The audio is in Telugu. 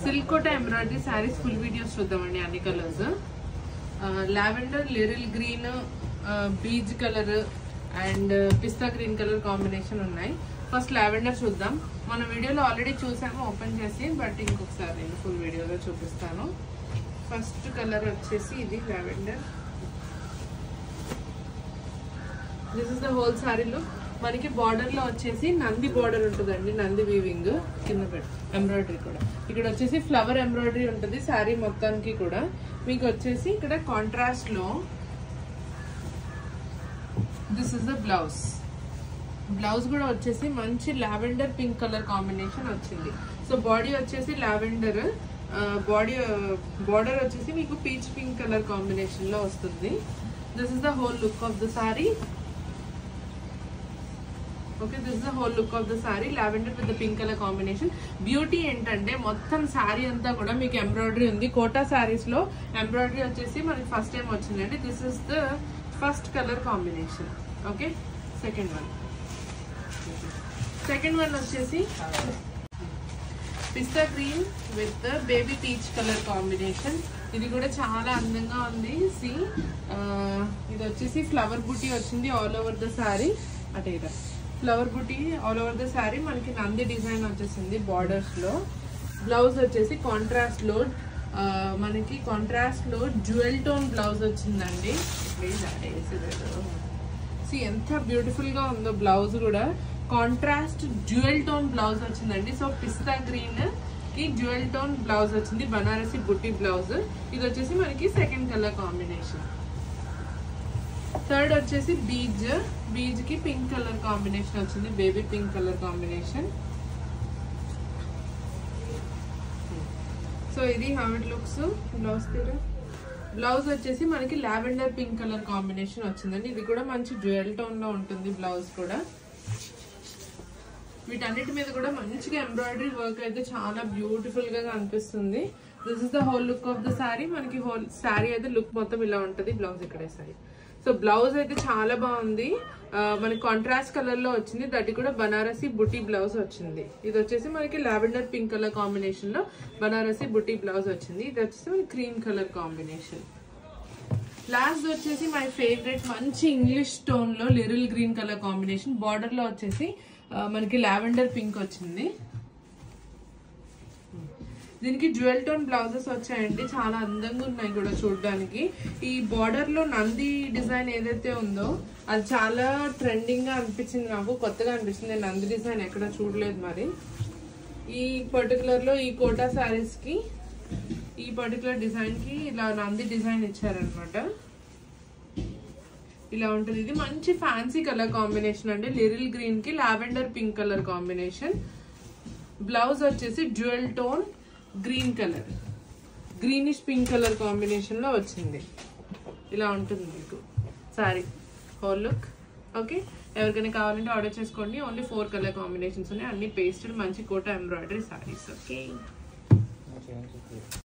సిల్క్ కోట ఎంబ్రాయిడరీ శారీస్ ఫుల్ వీడియోస్ చూద్దామండి. అన్ని colours lavender, Liril green, beige colour and pista green colour combination ఉన్నాయి. ఫస్ట్ లావెండర్ చూద్దాం. మన వీడియోలో ఆల్రెడీ చూసాము ఓపెన్ చేసి, బట్ ఇంకొకసారి నేను ఫుల్ వీడియోలో చూపిస్తాను. ఫస్ట్ కలర్ వచ్చేసి ఇది lavender. This is the whole sorry look. మనకి బార్డర్ లో వచ్చేసి నంది బార్డర్ ఉంటుందండి, నంది వీవింగ్ కింద పెట్టి ఎంబ్రాయిడరీ కూడా. ఇక్కడ వచ్చేసి ఫ్లవర్ ఎంబ్రాయిడరీ ఉంటుంది సారీ మొత్తానికి కూడా. మీకు వచ్చేసి ఇక్కడ కాంట్రాస్ట్ లో this is the blouse. Blouse కూడా వచ్చేసి మంచి లావెండర్ పింక్ కలర్ కాంబినేషన్ వచ్చింది. సో బాడీ వచ్చేసి లావెండర్, బాడీ బార్డర్ వచ్చేసి మీకు పీచ్ పింక్ కలర్ కాంబినేషన్ లో వస్తుంది. This is the whole look of the sorry. Okay, this is the whole look of the sorry. Lavender with the pink colour combination. Beauty ఏంటంటే మొత్తం సారీ అంతా కూడా మీకు ఎంబ్రాయిడరీ ఉంది. కోటా సారీస్ లో ఎంబ్రాయిడరీ వచ్చేసి మనకి ఫస్ట్ టైం వచ్చిందండి. This is the first colour combination. Okay, second one వచ్చేసి పిస్తా green with baby peach colour combination. ఇది కూడా చాలా అందంగా ఉంది. సి ఇది వచ్చేసి ఫ్లవర్ బుటీ వచ్చింది ఆల్ ఓవర్ ద సారీ. అటే flower buti all over the sorry. మనకి నంది డిజైన్ వచ్చేసింది బార్డర్స్ లో. బ్లౌజ్ వచ్చేసి కాంట్రాస్ట్ లో మనకి కాంట్రాస్ట్ లో జ్యువెల్ టోన్ బ్లౌజ్ వచ్చిందండి. ఎంత బ్యూటిఫుల్ గా ఉందో బ్లౌజ్ కూడా. కాంట్రాస్ట్ జ్యువెల్ టోన్ బ్లౌజ్ వచ్చిందండి. సో పిస్తా గ్రీన్ కి జ్యువెల్ టోన్ బ్లౌజ్ వచ్చింది, బనారసి బుట్టి బ్లౌజ్. ఇది వచ్చేసి మనకి సెకండ్ కలర్ కాంబినేషన్. థర్డ్ వచ్చేసి బీజ్ కి పింక్ కలర్ కాంబినేషన్ వచ్చింది, baby pink colour combination. So ఇది హౌ ఇట్ లుక్స్. బ్లౌజ్ వచ్చేసి మనకి లావెండర్ పింక్ కలర్ కాంబినేషన్ వచ్చిందండి. ఇది కూడా మంచి జ్యువెల్ టోన్ లో ఉంటుంది బ్లౌజ్ కూడా. వీటన్నిటి మీద కూడా మంచిగా ఎంబ్రాయిడరీ వర్క్ అయితే చాలా బ్యూటిఫుల్ గా అనిపిస్తుంది. This is the whole look of the sorry. మనకి హోల్ సారీ అయితే లుక్ మొత్తం ఇలా ఉంటుంది. బ్లౌజ్ ఇక్కడే సారీ. సో బ్లౌజ్ అయితే చాలా బాగుంది. మనకి కాంట్రాస్ట్ కలర్ లో వచ్చింది. దట్ కూడా బనారసి బుటీ బ్లౌజ్ వచ్చింది. ఇది వచ్చేసి మనకి లావెండర్ పింక్ కలర్ కాంబినేషన్ లో బనారసి బుటీ బ్లౌజ్ వచ్చింది. ఇది వచ్చేసి మనకి క్రీమ్ కలర్ కాంబినేషన్. లాస్ట్ వచ్చేసి మై ఫేవరెట్ మంచి ఇంగ్లీష్ టోన్ లో Liril green colour combination. Border లో వచ్చేసి మనకి లావెండర్ పింక్ వచ్చింది. దీనికి జ్యువెల్ టోన్ బ్లౌజెస్ వచ్చాయండి. చాలా అందంగా ఉన్నాయి కూడా చూడడానికి. ఈ బార్డర్ లో నంది డిజైన్ ఏదైతే ఉందో అది చాలా ట్రెండింగ్ గా అనిపించింది నాకు, కొత్తగా అనిపిస్తుంది. నంది డిజైన్ ఎక్కడ చూడలేదు. మరి ఈ పర్టికులర్ లో ఈ కోటా సారీస్ కి ఈ పర్టికులర్ డిజైన్ కి ఇలా నంది డిజైన్ ఇచ్చారనమాట. ఇలా ఉంటుంది. ఇది మంచి ఫ్యాన్సీ కలర్ కాంబినేషన్ అండి. లిరిల్ గ్రీన్ కి lavender pink colour combination. Blouse వచ్చేసి jewel tone green colour, greenish pink colour combination లో వచ్చింది. ఇలా ఉంటుంది మీకు సారీ హోల్ లుక్. ఓకే, ఎవరికైనా కావాలంటే ఆర్డర్ చేసుకోండి. ఓన్లీ 4 కలర్ కాంబినేషన్స్ ఉన్నాయి. అన్ని పేస్టెడ్ మంచి కోటా ఎంబ్రాయిడరీ సారీస్. ఓకే.